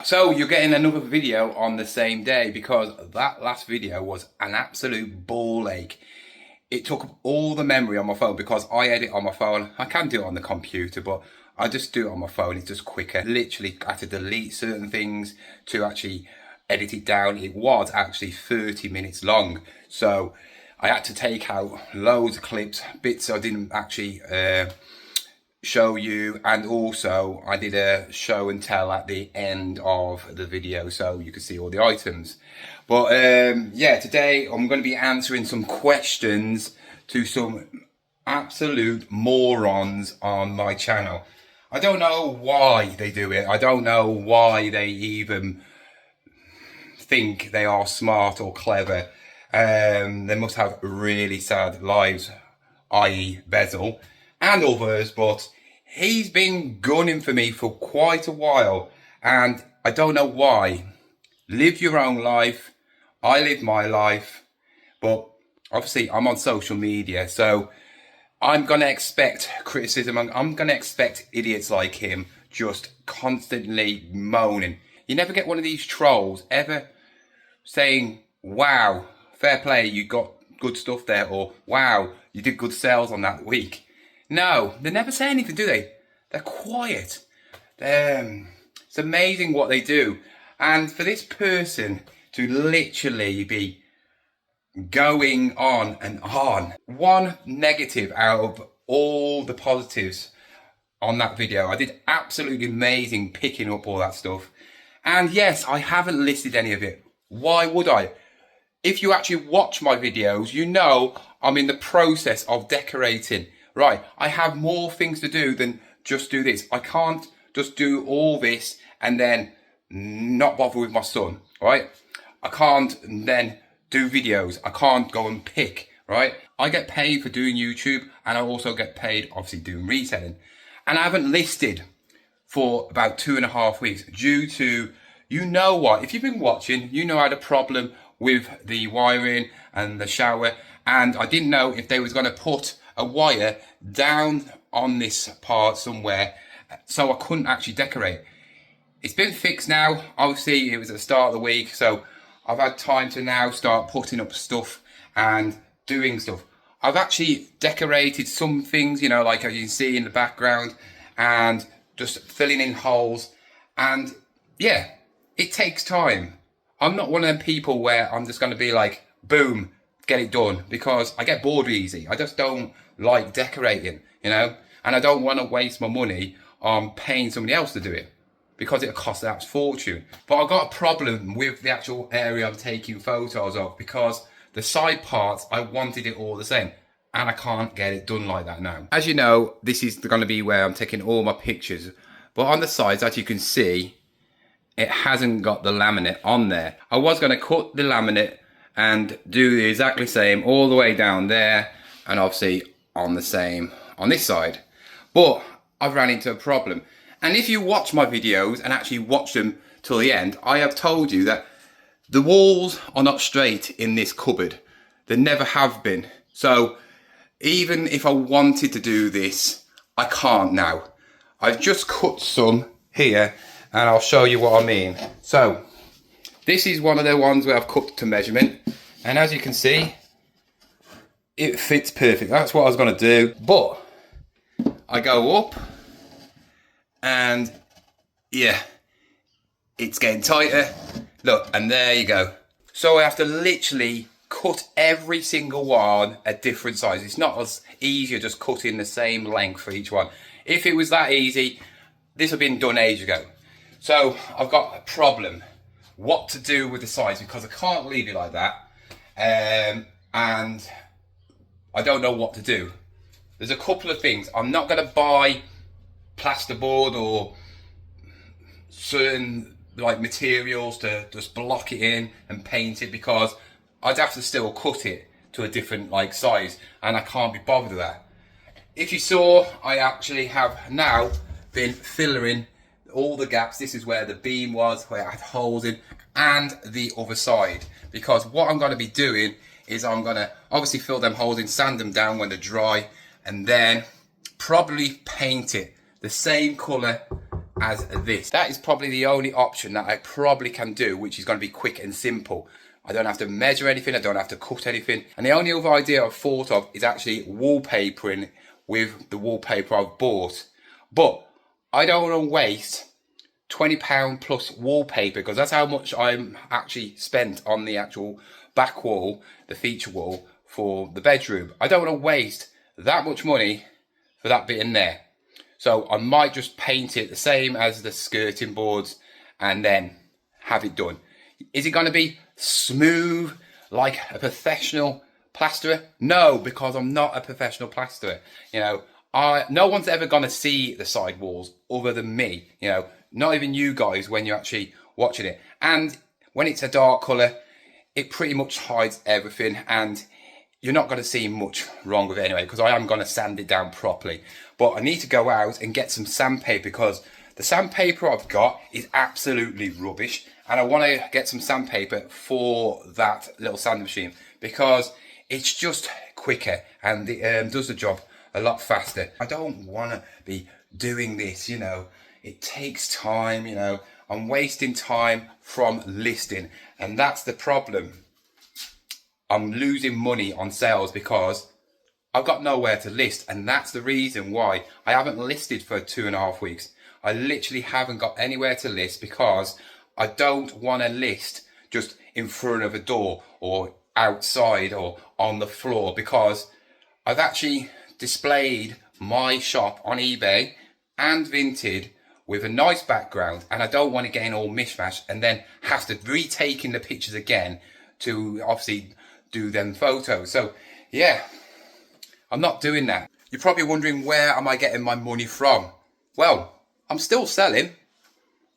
So you're getting another video on the same day because that last video was an absolute ball ache. It took up all the memory on my phone because I edit on my phone. I can do it on the computer, but I just do it on my phone. It's just quicker. Literally, I had to delete certain things to actually edit it down. It was actually 30 minutes long. So I had to take out loads of clips, bits I didn't actually show you, and also I did a show and tell at the end of the video so you can see all the items. But yeah, today I'm going to be answering some questions to some absolute morons on my channel. I don't know why they do it. I don't know why they even think they are smart or clever. They must have really sad lives, i.e. Bezel and others, but he's been gunning for me for quite a while and I don't know why. Live your own life. I live my life, but obviously I'm on social media, so I'm going to expect criticism. I'm going to expect idiots like him just constantly moaning. You never get one of these trolls ever saying, wow, fair play, you got good stuff there, or wow, you did good sales on that week. No, they never say anything, do they? They're quiet. It's amazing what they do. And for this person to literally be going on and on, one negative out of all the positives on that video. I did absolutely amazing picking up all that stuff. And yes, I haven't listed any of it. Why would I? If you actually watch my videos, you know I'm in the process of decorating. Right, I have more things to do than just do this. I can't just do all this and then not bother with my son, right? I can't then do videos. I can't go and pick, right? I get paid for doing YouTube and I also get paid, obviously, doing reselling. And I haven't listed for about 2.5 weeks due to, you know what, if you've been watching, you know I had a problem with the wiring and the shower, and I didn't know if they was going to put a wire down on this part somewhere, so I couldn't actually decorate. It's been fixed now. Obviously, it was at the start of the week, so I've had time to now start putting up stuff and doing stuff. I've actually decorated some things, you know, like as you can see in the background, and just filling in holes. And yeah, it takes time. I'm not one of them people where I'm just going to be like, boom, get it done, because I get bored easy. I just don't like decorating, you know, and I don't want to waste my money on paying somebody else to do it because it'll cost that fortune. But I've got a problem with the actual area I'm taking photos of because the side parts, I wanted it all the same and I can't get it done like that now. As you know, this is going to be where I'm taking all my pictures, but on the sides, as you can see, it hasn't got the laminate on there. I was going to cut the laminate and do the exactly same all the way down there and obviously on the same on this side, but I've ran into a problem. And if you watch my videos and actually watch them till the end, I have told you that the walls are not straight in this cupboard. They never have been. So even if I wanted to do this, I can't now. I've just cut some here and I'll show you what I mean. So this is one of the ones where I've cut to measurement, and as you can see, it fits perfect. That's what I was going to do, but I go up and yeah, it's getting tighter. Look, and there you go. So I have to literally cut every single one a different size. It's not as easy as just cutting the same length for each one. If it was that easy, this would have been done ages ago. So I've got a problem what to do with the size because I can't leave it like that, and I don't know what to do. There's a couple of things. I'm not going to buy plasterboard or certain like materials to just block it in and paint it because I'd have to still cut it to a different like size and I can't be bothered with that. If you saw, I actually have now been filling all the gaps. This is where the beam was, where I had holes in, and the other side, because what I'm going to be doing is I'm going to obviously fill them holes in, sand them down when they're dry, and then probably paint it the same colour as this. That is probably the only option that I probably can do, which is going to be quick and simple. I don't have to measure anything, I don't have to cut anything. And the only other idea I've thought of is actually wallpapering with the wallpaper I've bought. But I don't want to waste £20 plus wallpaper, because that's how much I'm actually spent on the actual back wall, the feature wall for the bedroom. I don't want to waste that much money for that bit in there. So I might just paint it the same as the skirting boards and then have it done. Is it going to be smooth like a professional plasterer? No, because I'm not a professional plasterer. You know, no one's ever going to see the side walls other than me. You know, not even you guys when you're actually watching it. And when it's a dark colour, it pretty much hides everything, and you're not going to see much wrong with it anyway, because I am going to sand it down properly. But I need to go out and get some sandpaper, because the sandpaper I've got is absolutely rubbish, and I want to get some sandpaper for that little sanding machine, because it's just quicker and it does the job a lot faster. I don't want to be doing this, you know. It takes time, you know. I'm wasting time from listing, and that's the problem. I'm losing money on sales because I've got nowhere to list, and that's the reason why I haven't listed for 2.5 weeks. I literally haven't got anywhere to list because I don't want to list just in front of a door or outside or on the floor, because I've actually displayed my shop on eBay and Vinted with a nice background, and I don't want to get in all mishmash and then have to retake in the pictures again to obviously do them photos. So yeah, I'm not doing that. You're probably wondering, where am I getting my money from? Well, I'm still selling.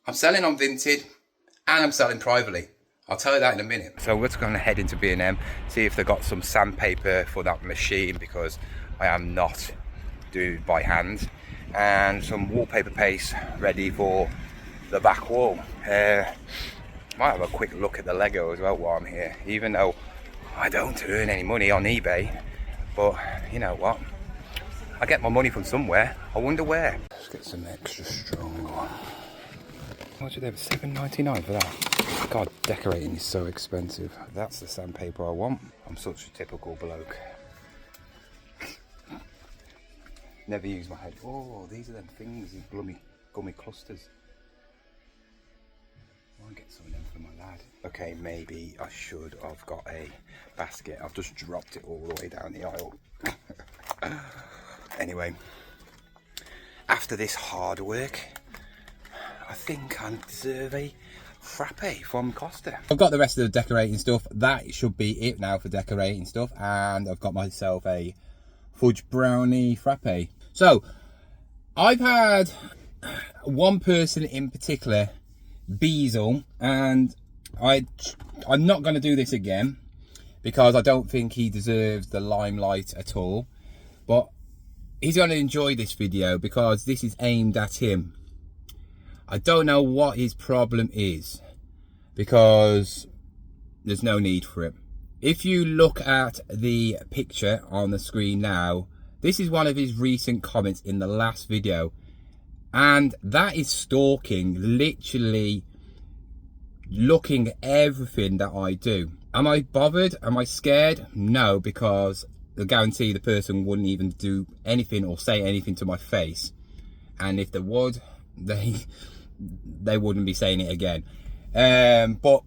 I'm selling on Vinted and I'm selling privately. I'll tell you that in a minute. So we're just going to head into B&M, see if they've got some sandpaper for that machine, because I am not doing it by hand, and some wallpaper paste ready for the back wall. Might have a quick look at the Lego as well while I'm here, even though I don't earn any money on eBay. But you know what? I get my money from somewhere. I wonder where. Let's get some extra strong one. How much are they? $7.99 for that. God, decorating is so expensive. That's the sandpaper I want. I'm such a typical bloke. Never use my head. Oh, these are them things, these gummy clusters. I'll get some of them for my lad. Okay, maybe I should have got a basket. I've just dropped it all the way down the aisle. Anyway, after this hard work, I think I deserve a frappe from Costa. I've got the rest of the decorating stuff. That should be it now for decorating stuff. And I've got myself a fudge brownie frappe. So, I've had one person in particular, Beazle, and I'm not going to do this again because I don't think he deserves the limelight at all. But he's going to enjoy this video because this is aimed at him. I don't know what his problem is, because there's no need for it. If you look at the picture on the screen now, this is one of his recent comments in the last video, and that is stalking, literally looking at everything that I do. Am I bothered? Am I scared? No, because I guarantee the person wouldn't even do anything or say anything to my face, and if they would, they wouldn't be saying it again. But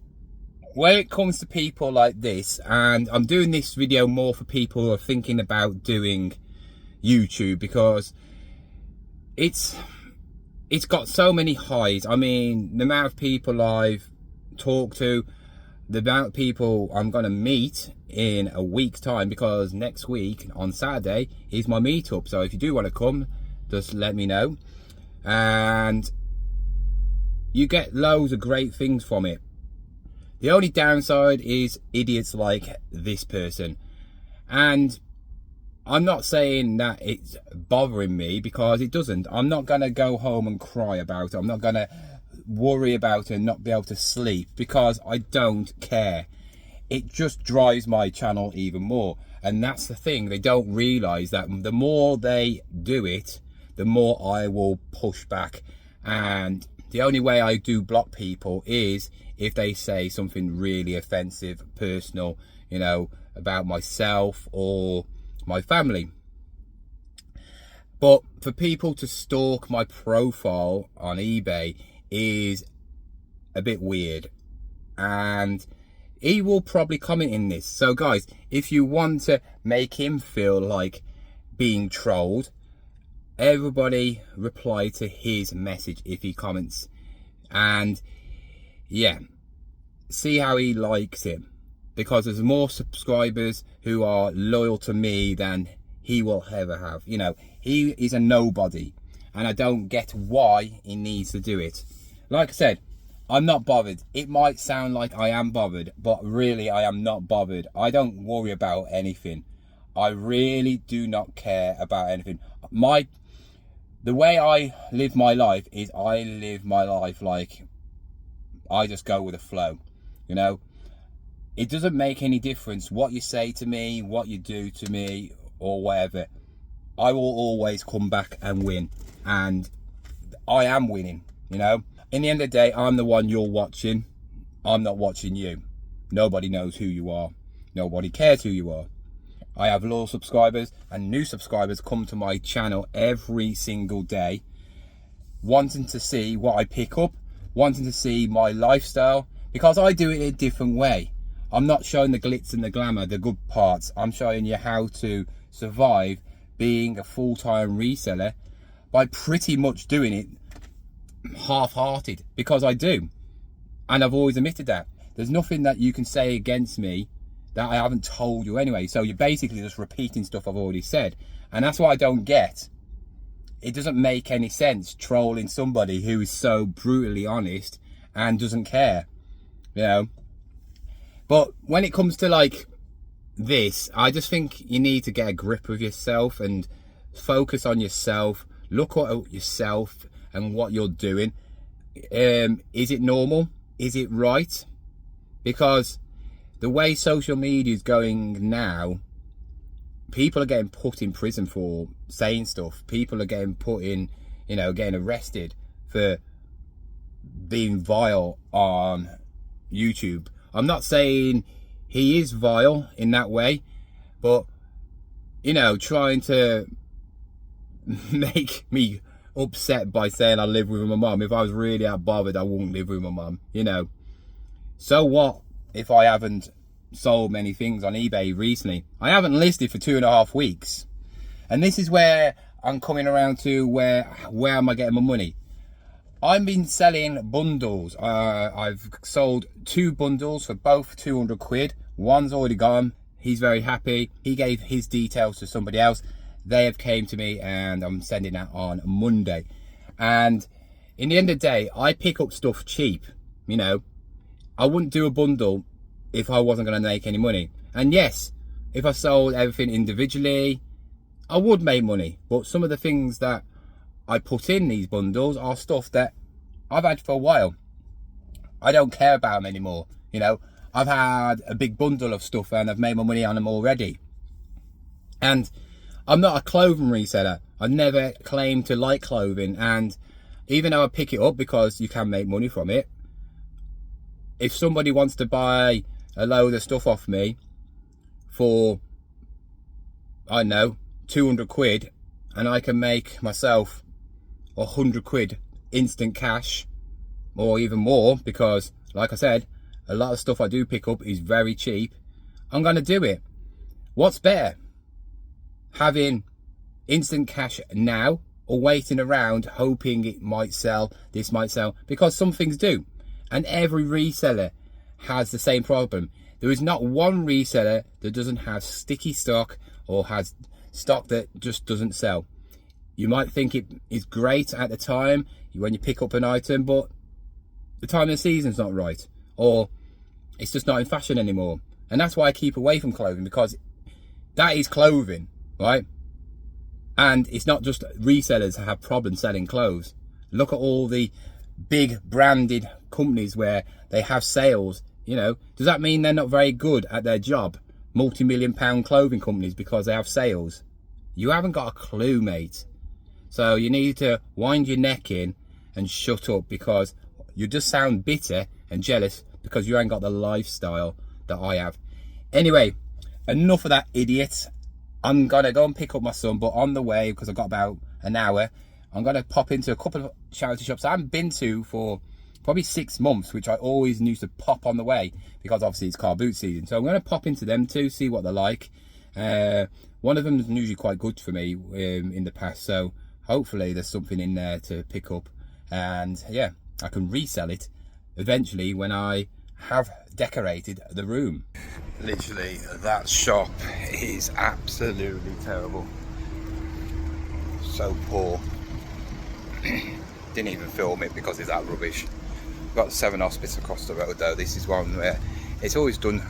when it comes to people like this, and I'm doing this video more for people who are thinking about doing YouTube, because it's got so many highs. I mean, the amount of people I've talked to, the amount of people I'm going to meet in a week's time, because next week on Saturday is my meetup. So if you do want to come, just let me know. And you get loads of great things from it. The only downside is idiots like this person. And I'm not saying that it's bothering me, because it doesn't. I'm not going to go home and cry about it. I'm not going to worry about it and not be able to sleep, because I don't care. It just drives my channel even more. And that's the thing. They don't realise that the more they do it, the more I will push back. And the only way I do block people is if they say something really offensive, personal, you know, about myself or my family. But for people to stalk my profile on eBay is a bit weird, and he will probably comment in this. So guys, if you want to make him feel like being trolled, everybody reply to his message if he comments, and yeah, see how he likes it, because there's more subscribers who are loyal to me than he will ever have. You know, he is a nobody, and I don't get why he needs to do it. Like I said, I'm not bothered. It might sound like I am bothered, but really I am not bothered. I don't worry about anything. I really do not care about anything. The way I live my life is I live my life like I just go with the flow, you know. It doesn't make any difference what you say to me, what you do to me, or whatever. I will always come back and win, and I am winning, you know. In the end of the day, I'm the one you're watching. I'm not watching you. Nobody knows who you are. Nobody cares who you are. I have loyal subscribers, and new subscribers come to my channel every single day, wanting to see what I pick up, wanting to see my lifestyle, because I do it a different way. I'm not showing the glitz and the glamour, the good parts. I'm showing you how to survive being a full-time reseller by pretty much doing it half-hearted, because I do, and I've always admitted that. There's nothing that you can say against me that I haven't told you anyway, so you're basically just repeating stuff I've already said, and that's what I don't get. It doesn't make any sense trolling somebody who is so brutally honest and doesn't care, you know. But when it comes to like this, I just think you need to get a grip of yourself and focus on yourself. Look at yourself and what you're doing. Is it normal? Is it right? Because the way social media is going now, people are getting put in prison for saying stuff. People are getting put in, you know, getting arrested for being vile on YouTube. I'm not saying he is vile in that way, but, you know, trying to make me upset by saying I live with my mum. If I was really that bothered, I wouldn't live with my mum, you know. So what if I haven't sold many things on eBay recently? I haven't listed for 2.5 weeks, and this is where I'm coming around to where am I getting my money? I've been selling bundles. I've sold 2 bundles for both 200 quid. One's already gone. He's very happy. He gave his details to somebody else. They have came to me, and I'm sending that on Monday. And in the end of the day, I pick up stuff cheap, you know. I wouldn't do a bundle if I wasn't going to make any money. And yes, if I sold everything individually, I would make money. But some of the things that I put in these bundles are stuff that I've had for a while. I don't care about them anymore, you know. I've had a big bundle of stuff and I've made my money on them already. And I'm not a clothing reseller. I've never claimed to like clothing, and even though I pick it up because you can make money from it, if somebody wants to buy a load of stuff off me for, I don't know, 200 quid, and I can make myself 100 quid instant cash, or even more, because like I said, a lot of stuff I do pick up is very cheap, I'm going to do it. What's better? Having instant cash now, or waiting around hoping it might sell, this might sell? Because some things do, and every reseller has the same problem. There is not one reseller that doesn't have sticky stock or has stock that just doesn't sell. You might think it is great at the time when you pick up an item, but the time of the season's not right, or it's just not in fashion anymore. And that's why I keep away from clothing, because that is clothing, right? And it's not just resellers that have problems selling clothes. Look at all the big branded companies where they have sales, you know. Does that mean they're not very good at their job? Multi-million-pound clothing companies because they have sales? You haven't got a clue, mate. So you need to wind your neck in and shut up, because you just sound bitter and jealous because you ain't got the lifestyle that I have. Anyway, enough of that idiot. I'm gonna go and pick up my son, but on the way, because I've got about an hour, I'm gonna pop into a couple of charity shops I haven't been to for probably 6 months, which I always used to pop on the way, because obviously it's car boot season. So I'm gonna pop into them too, see what they're like. One of them is usually quite good for me in the past, so hopefully there's something in there to pick up, and yeah, I can resell it eventually when I have decorated the room. Literally, that shop is absolutely terrible. So poor. Didn't even film it because it's that rubbish. Got 7 hospice across the road though. This is one where it's always done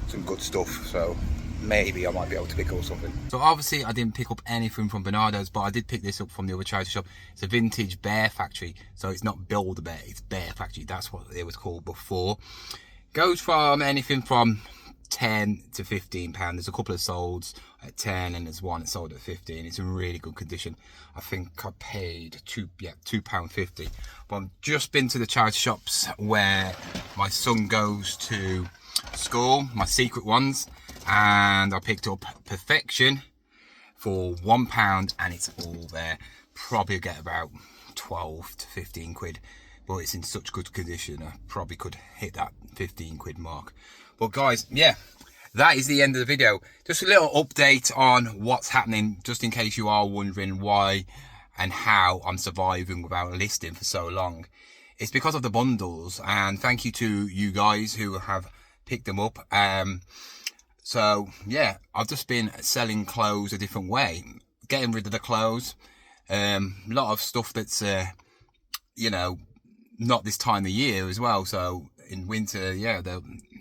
some good stuff, so maybe I might be able to pick up something. So obviously I didn't pick up anything from Bernardo's, but I did pick this up from the other charity shop. It's a vintage bear factory, so it's not Build a Bear, it's Bear Factory. That's what it was called before. Goes from anything from 10 to 15 pounds. There's a couple of solds at 10 and there's one that's sold at 15. It's in really good condition. I think I paid £2.50. But I've just been to the charity shops where my son goes to school, my secret ones, and I picked up Perfection for £1 and it's all there. Probably get about 12 to 15 quid, but it's in such good condition I probably could hit that 15 quid mark. But guys, yeah, that is the end of the video. Just a little update on what's happening, just in case you are wondering why and how I'm surviving without listing for so long. It's because of the bundles, and thank you to you guys who have picked them up. So yeah, I've just been selling clothes a different way, getting rid of the clothes. A lot of stuff that's you know, not this time of year as well, so in winter, yeah,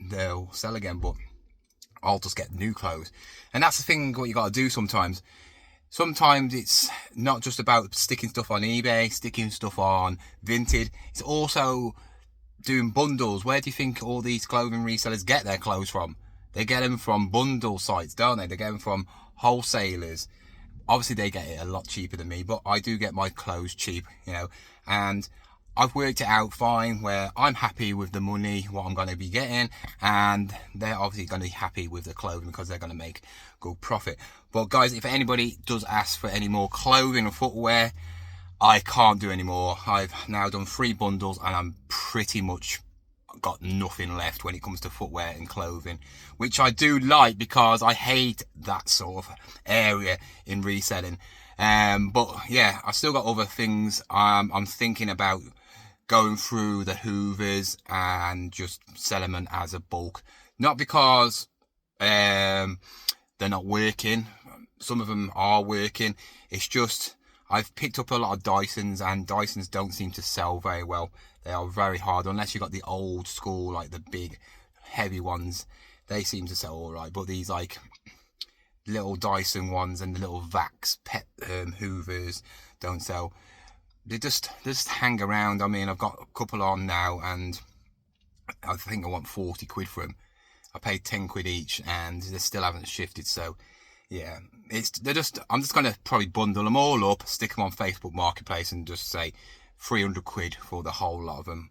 they'll sell again, but I'll just get new clothes. And that's the thing, what you got to do sometimes. Sometimes it's not just about sticking stuff on eBay, sticking stuff on Vinted. It's also doing bundles. Where do you think all these clothing resellers get their clothes from? They get them from bundle sites, don't they? They get them from wholesalers. Obviously, they get it a lot cheaper than me, but I do get my clothes cheap, you know. And I've worked it out fine, where I'm happy with the money, what I'm going to be getting, and they're obviously going to be happy with the clothing because they're going to make good profit. But guys, if anybody does ask for any more clothing or footwear, I can't do any more. I've now done 3 bundles and I'm pretty much got nothing left when it comes to footwear and clothing, which I do like because I hate that sort of area in reselling. But yeah, I still got other things. I'm thinking about going through the Hoovers and just selling them as a bulk. Not because they're not working. Some of them are working. It's just I've picked up a lot of Dysons, and Dysons don't seem to sell very well. They are very hard, unless you've got the old school, like the big heavy ones. They seem to sell all right, but these like little Dyson ones and the little Vax pet Hoovers don't sell. They just hang around. I mean, I've got a couple on now, and I think I want 40 quid for them. I paid 10 quid each, and they still haven't shifted. So yeah, I'm just gonna probably bundle them all up, stick them on Facebook Marketplace, and just say 300 quid for the whole lot of them,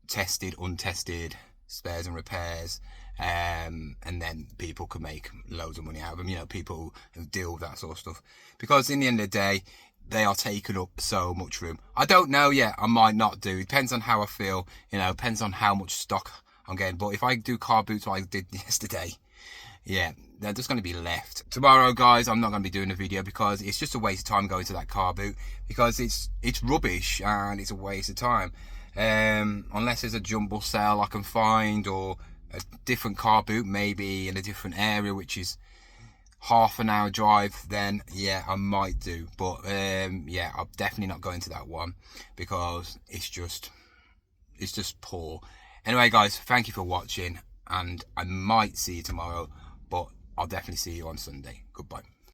tested, untested, spares and repairs. And then people can make loads of money out of them, you know, people who deal with that sort of stuff, because in the end of the day, they are taking up so much room. I don't know yet, I might not do. It depends on how I feel, you know, depends on how much stock I'm getting. But if I do car boots like I did yesterday, yeah, they're just going to be left. Tomorrow, guys, I'm not going to be doing a video because it's just a waste of time going to that car boot, because it's rubbish and it's a waste of time. Unless there's a jumble sale I can find, or a different car boot maybe in a different area which is half an hour drive, then yeah, I might do. But yeah, I'm definitely not going to that one because it's just poor. Anyway, guys, thank you for watching, and I might see you tomorrow, but I'll definitely see you on Sunday. Goodbye.